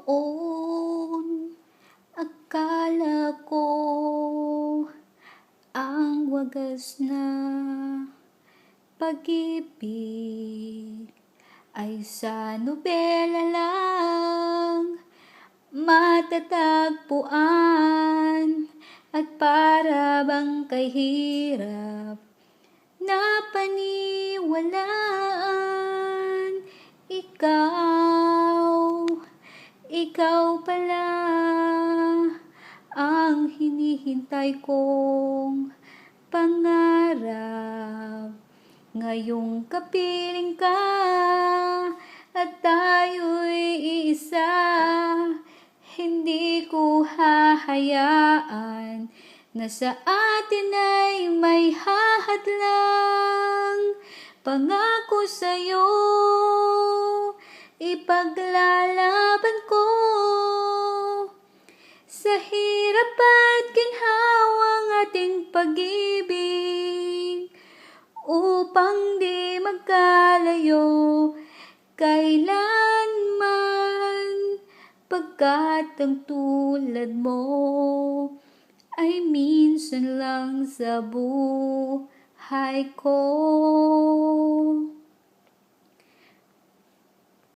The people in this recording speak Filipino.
noon, akala ko ang wagas na pag-ibig ay sa nobela lang matatagpuan, at para bang kahirap na paniwalaan. Ikaw pala ang hinihintay kong pangarap. Ngayong kapiling ka at tayo'y iisa, hindi ko hahayaan na sa atin ay may hahadlang. Pangako sa'yo, ipaglalaban ko sa hirap at ginhawang ating pag-ibig, upang di magkalayo kailanman, pagkat ang tulad mo ay minsan lang sa buhay ko.